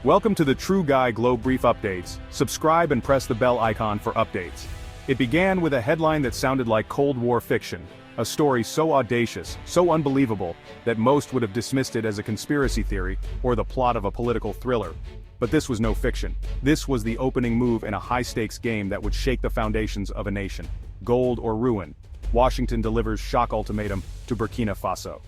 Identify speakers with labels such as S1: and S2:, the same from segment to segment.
S1: Welcome to the True Guy Globe Brief Updates. Subscribe and press the bell icon for updates. It began with a headline that sounded like Cold War fiction, a story so audacious, so unbelievable, that most would have dismissed it as a conspiracy theory or the plot of a political thriller. But this was no fiction. This was the opening move in a high-stakes game that would shake the foundations of a nation. Gold or ruin. Washington delivers shock ultimatum to Burkina Faso.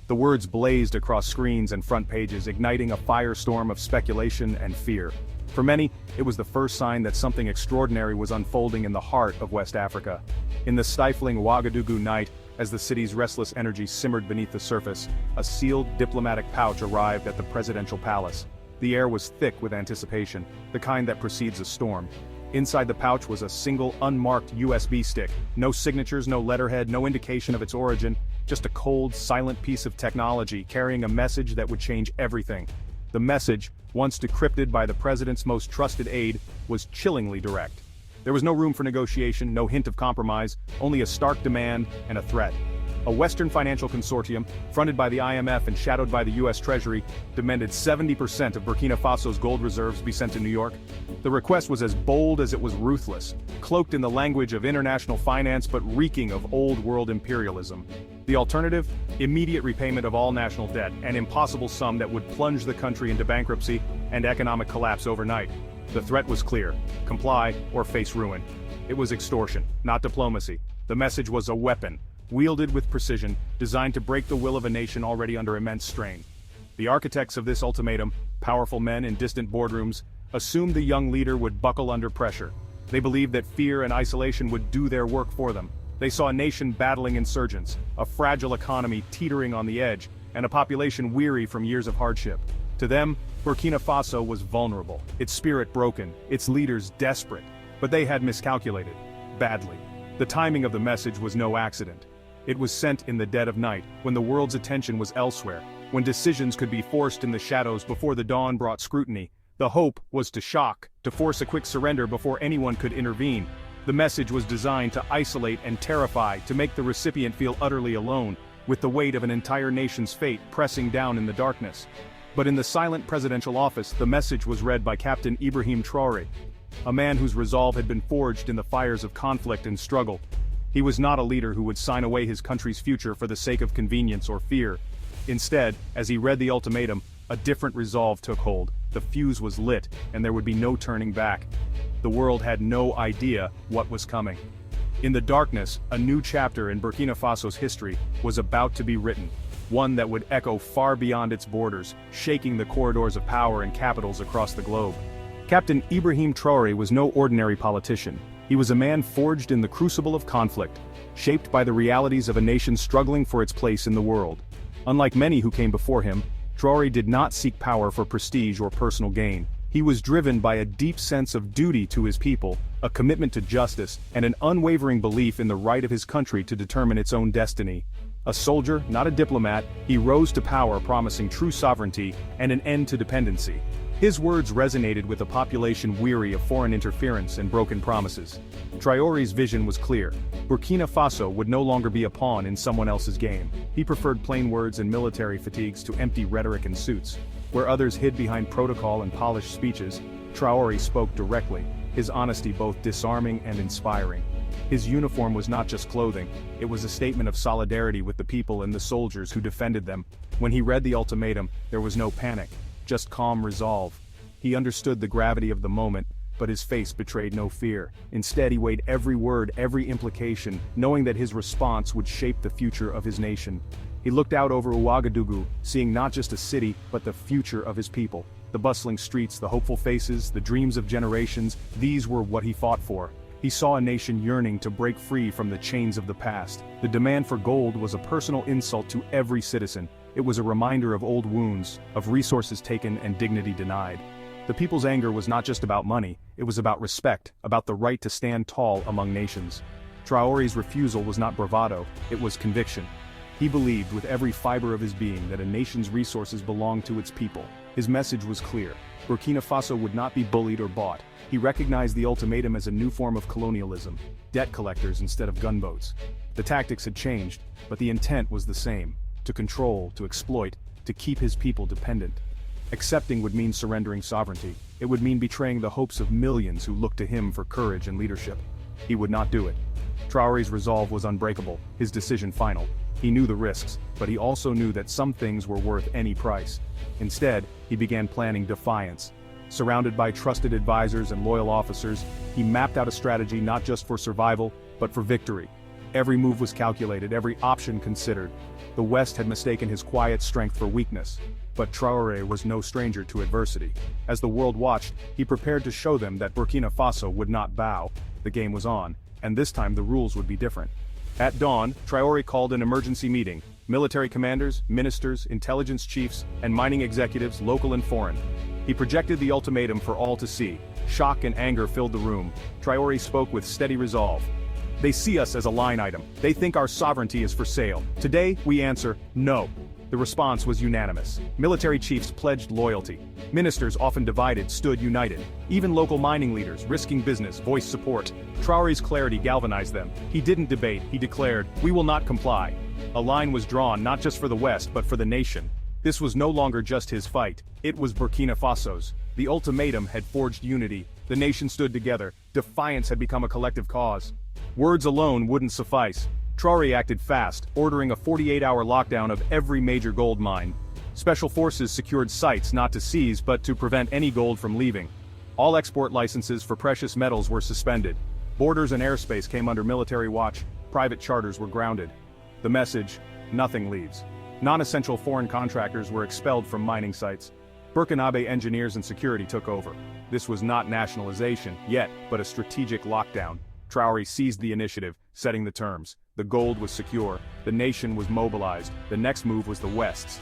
S1: The words blazed across screens and front pages, igniting a firestorm of speculation and fear. For many, it was the first sign that something extraordinary was unfolding in the heart of West Africa. In the stifling Ouagadougou night, as the city's restless energy simmered beneath the surface, a sealed diplomatic pouch arrived at the presidential palace. The air was thick with anticipation, the kind that precedes a storm. Inside the pouch was a single, unmarked USB stick. No signatures, no letterhead, no indication of its origin. Just a cold, silent piece of technology carrying a message that would change everything. The message, once decrypted by the president's most trusted aide, was chillingly direct. There was no room for negotiation, no hint of compromise, only a stark demand and a threat. A Western financial consortium, fronted by the IMF and shadowed by the US Treasury, demanded 70% of Burkina Faso's gold reserves be sent to New York. The request was as bold as it was ruthless, cloaked in the language of international finance but reeking of old-world imperialism. The alternative? Immediate repayment of all national debt, an impossible sum that would plunge the country into bankruptcy and economic collapse overnight. The threat was clear: comply or face ruin. It was extortion, not diplomacy. The message was a weapon, wielded with precision, designed to break the will of a nation already under immense strain. The architects of this ultimatum, powerful men in distant boardrooms, assumed the young leader would buckle under pressure. They believed that fear and isolation would do their work for them. They saw a nation battling insurgents, a fragile economy teetering on the edge, and a population weary from years of hardship. To them, Burkina Faso was vulnerable, its spirit broken, its leaders desperate. But they had miscalculated. Badly. The timing of the message was no accident. It was sent in the dead of night, when the world's attention was elsewhere, when decisions could be forced in the shadows before the dawn brought scrutiny. The hope was to shock, to force a quick surrender before anyone could intervene. The message was designed to isolate and terrify, to make the recipient feel utterly alone, with the weight of an entire nation's fate pressing down in the darkness. But in the silent presidential office, the message was read by Captain Ibrahim Traoré, a man whose resolve had been forged in the fires of conflict and struggle. He was not a leader who would sign away his country's future for the sake of convenience or fear. Instead, as he read the ultimatum, a different resolve took hold. The fuse was lit, and there would be no turning back. The world had no idea what was coming. In the darkness, a new chapter in Burkina Faso's history was about to be written, one that would echo far beyond its borders, shaking the corridors of power in capitals across the globe. Captain Ibrahim Traoré was no ordinary politician. He was a man forged in the crucible of conflict, shaped by the realities of a nation struggling for its place in the world. Unlike many who came before him, Traoré did not seek power for prestige or personal gain. He was driven by a deep sense of duty to his people, a commitment to justice, and an unwavering belief in the right of his country to determine its own destiny. A soldier, not a diplomat, he rose to power promising true sovereignty and an end to dependency. His words resonated with a population weary of foreign interference and broken promises. Traoré's vision was clear. Burkina Faso would no longer be a pawn in someone else's game. He preferred plain words and military fatigues to empty rhetoric and suits. Where others hid behind protocol and polished speeches, Traoré spoke directly, his honesty both disarming and inspiring. His uniform was not just clothing, it was a statement of solidarity with the people and the soldiers who defended them. When he read the ultimatum, there was no panic, just calm resolve. He understood the gravity of the moment, but his face betrayed no fear. Instead, he weighed every word, every implication, knowing that his response would shape the future of his nation. He looked out over Ouagadougou, seeing not just a city, but the future of his people. The bustling streets, the hopeful faces, the dreams of generations, these were what he fought for. He saw a nation yearning to break free from the chains of the past. The demand for gold was a personal insult to every citizen. It was a reminder of old wounds, of resources taken and dignity denied. The people's anger was not just about money, it was about respect, about the right to stand tall among nations. Traoré's refusal was not bravado, it was conviction. He believed with every fiber of his being that a nation's resources belonged to its people. His message was clear. Burkina Faso would not be bullied or bought. He recognized the ultimatum as a new form of colonialism, debt collectors instead of gunboats. The tactics had changed, but the intent was the same: to control, to exploit, to keep his people dependent. Accepting would mean surrendering sovereignty. It would mean betraying the hopes of millions who looked to him for courage and leadership. He would not do it. Traoré's resolve was unbreakable, his decision final. He knew the risks, but he also knew that some things were worth any price. Instead, he began planning defiance. Surrounded by trusted advisors and loyal officers, he mapped out a strategy not just for survival, but for victory. Every move was calculated, every option considered. The West had mistaken his quiet strength for weakness. But Traoré was no stranger to adversity. As the world watched, he prepared to show them that Burkina Faso would not bow. The game was on, and this time the rules would be different. At dawn, Traoré called an emergency meeting. Military commanders, ministers, intelligence chiefs, and mining executives, local and foreign. He projected the ultimatum for all to see. Shock and anger filled the room. Traoré spoke with steady resolve. They see us as a line item. They think our sovereignty is for sale. Today, we answer, no. The response was unanimous. Military chiefs pledged loyalty. Ministers, often divided, stood united. Even local mining leaders, risking business, voiced support. Traoré's clarity galvanized them. He didn't debate, he declared, we will not comply. A line was drawn not just for the West but for the nation. This was no longer just his fight, it was Burkina Faso's. The ultimatum had forged unity. The nation stood together. Defiance had become a collective cause. Words alone wouldn't suffice. Traoré acted fast, ordering a 48-hour lockdown of every major gold mine. Special forces secured sites not to seize but to prevent any gold from leaving. All export licenses for precious metals were suspended. Borders and airspace came under military watch. Private charters were grounded. The message: nothing leaves. Non-essential foreign contractors were expelled from mining sites. Burkinabe engineers and security took over. This was not nationalization yet, but a strategic lockdown. Traoré seized the initiative, setting the terms. The gold was secure. The nation was mobilized. The next move was the West's.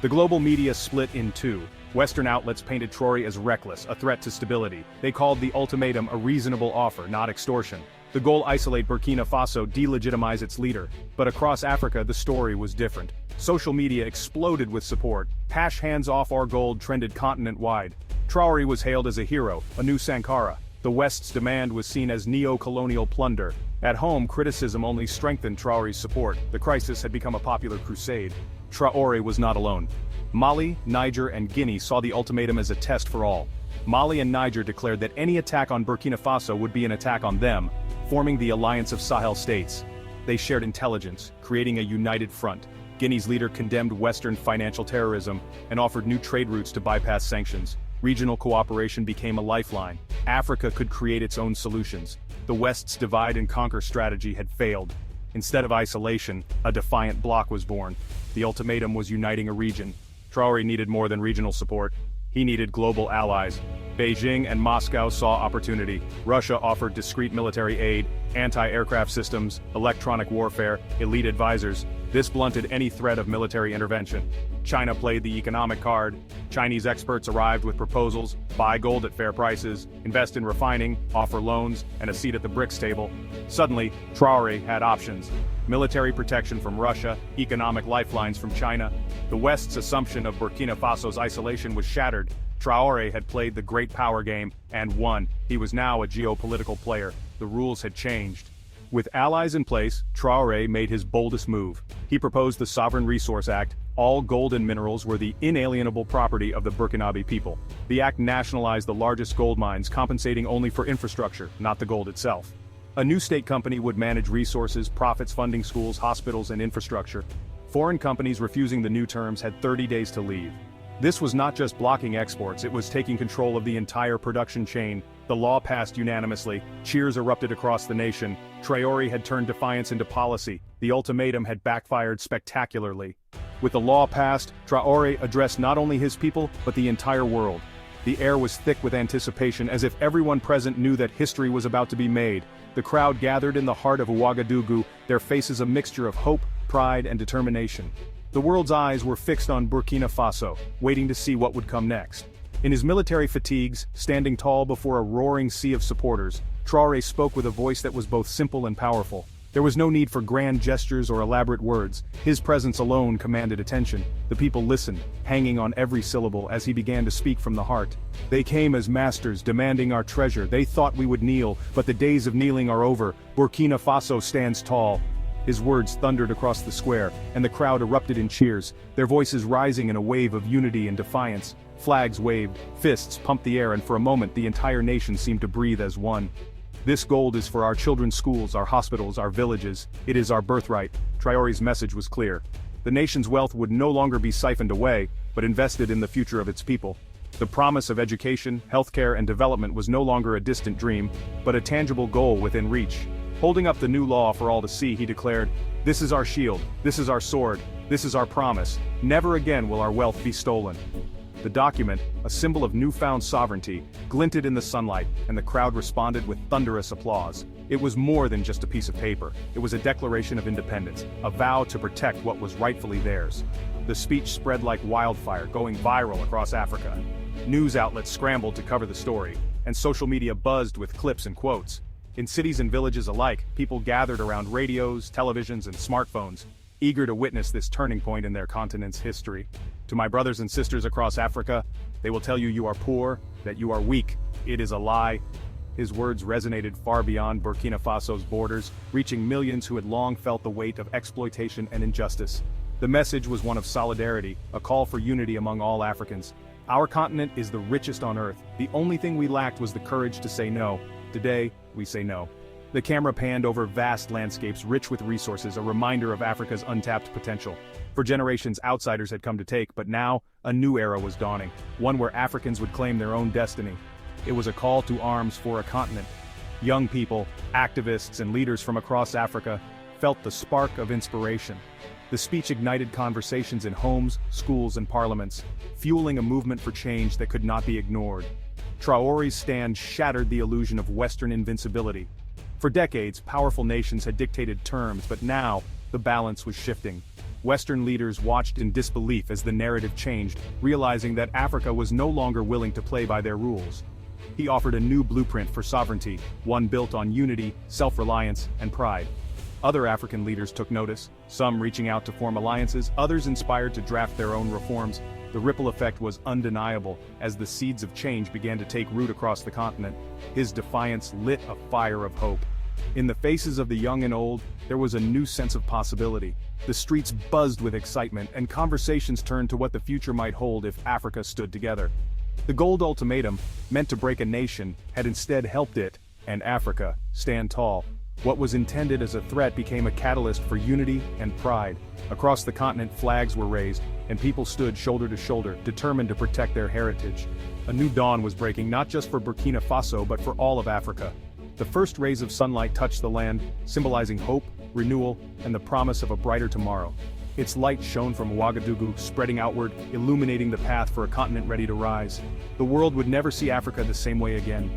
S1: The global media split in two. Western outlets painted Traoré as reckless, a threat to stability. They called the ultimatum a reasonable offer, not extortion. The goal: isolate Burkina Faso, delegitimize its leader. But across Africa, the story was different. Social media exploded with support. Hash hands off our gold trended continent-wide. Traoré was hailed as a hero, a new Sankara. The West's demand was seen as neo-colonial plunder. At home, criticism only strengthened Traoré's support. The crisis had become a popular crusade. Traoré was not alone. Mali, Niger, and Guinea saw the ultimatum as a test for all. Mali and Niger declared that any attack on Burkina Faso would be an attack on them, forming the Alliance of Sahel States. They shared intelligence, creating a united front. Guinea's leader condemned Western financial terrorism and offered new trade routes to bypass sanctions. Regional cooperation became a lifeline. Africa could create its own solutions. The West's divide-and-conquer strategy had failed. Instead of isolation, a defiant bloc was born. The ultimatum was uniting a region. Traoré needed more than regional support. He needed global allies. Beijing and Moscow saw opportunity. Russia offered discreet military aid, anti-aircraft systems, electronic warfare, elite advisors. This blunted any threat of military intervention. China played the economic card. Chinese experts arrived with proposals: buy gold at fair prices, invest in refining, offer loans, and a seat at the BRICS table. Suddenly, Traoré had options. Military protection from Russia, economic lifelines from China. The West's assumption of Burkina Faso's isolation was shattered. Traoré had played the great power game and won. He was now a geopolitical player. The rules had changed. With allies in place, Traoré made his boldest move. He proposed the Sovereign Resource Act. All gold and minerals were the inalienable property of the Burkinabe people. The act nationalized the largest gold mines, compensating only for infrastructure, not the gold itself. A new state company would manage resources, profits, funding schools, hospitals, and infrastructure. Foreign companies refusing the new terms had 30 days to leave. This was not just blocking exports, it was taking control of the entire production chain. The law passed unanimously. Cheers erupted across the nation. Traoré had turned defiance into policy. The ultimatum had backfired spectacularly. With the law passed, Traoré addressed not only his people, but the entire world. The air was thick with anticipation, as if everyone present knew that history was about to be made. The crowd gathered in the heart of Ouagadougou, their faces a mixture of hope, pride, and determination. The world's eyes were fixed on Burkina Faso, waiting to see what would come next. In his military fatigues, standing tall before a roaring sea of supporters, Traoré spoke with a voice that was both simple and powerful. There was no need for grand gestures or elaborate words. His presence alone commanded attention. The people listened, hanging on every syllable as he began to speak from the heart. They came as masters, demanding our treasure. They thought we would kneel, but the days of kneeling are over. Burkina Faso stands tall. His words thundered across the square, and the crowd erupted in cheers, their voices rising in a wave of unity and defiance. Flags waved, fists pumped the air, and for a moment the entire nation seemed to breathe as one. This gold is for our children's schools, our hospitals, our villages. It is our birthright. Traoré's message was clear. The nation's wealth would no longer be siphoned away, but invested in the future of its people. The promise of education, healthcare, and development was no longer a distant dream, but a tangible goal within reach. Holding up the new law for all to see, he declared, "This is our shield, this is our sword, this is our promise. Never again will our wealth be stolen." The document, a symbol of newfound sovereignty, glinted in the sunlight, and the crowd responded with thunderous applause. It was more than just a piece of paper. It was a declaration of independence, a vow to protect what was rightfully theirs. The speech spread like wildfire, going viral across Africa. News outlets scrambled to cover the story, and social media buzzed with clips and quotes. In cities and villages alike, people gathered around radios, televisions, and smartphones, eager to witness this turning point in their continent's history. To my brothers and sisters across Africa, they will tell you you are poor, that you are weak. It is a lie. His words resonated far beyond Burkina Faso's borders, reaching millions who had long felt the weight of exploitation and injustice. The message was one of solidarity, a call for unity among all Africans. Our continent is the richest on earth. The only thing we lacked was the courage to say no. Today, we say no. The camera panned over vast landscapes rich with resources, a reminder of Africa's untapped potential. For generations, outsiders had come to take, but now, a new era was dawning, one where Africans would claim their own destiny. It was a call to arms for a continent. Young people, activists, and leaders from across Africa felt the spark of inspiration. The speech ignited conversations in homes, schools, and parliaments, fueling a movement for change that could not be ignored. Traoré's stand shattered the illusion of Western invincibility. For decades, powerful nations had dictated terms, but now, the balance was shifting. Western leaders watched in disbelief as the narrative changed, realizing that Africa was no longer willing to play by their rules. He offered a new blueprint for sovereignty, one built on unity, self-reliance, and pride. Other African leaders took notice, some reaching out to form alliances, others inspired to draft their own reforms. The ripple effect was undeniable as the seeds of change began to take root across the continent. His defiance lit a fire of hope. In the faces of the young and old, there was a new sense of possibility. The streets buzzed with excitement, and conversations turned to what the future might hold if Africa stood together. The gold ultimatum, meant to break a nation, had instead helped it, and Africa, stand tall. What was intended as a threat became a catalyst for unity and pride. Across the continent, flags were raised, and people stood shoulder to shoulder, determined to protect their heritage. A new dawn was breaking, not just for Burkina Faso but for all of Africa. The first rays of sunlight touched the land, symbolizing hope, renewal, and the promise of a brighter tomorrow. Its light shone from Ouagadougou, spreading outward, illuminating the path for a continent ready to rise. The world would never see Africa the same way again.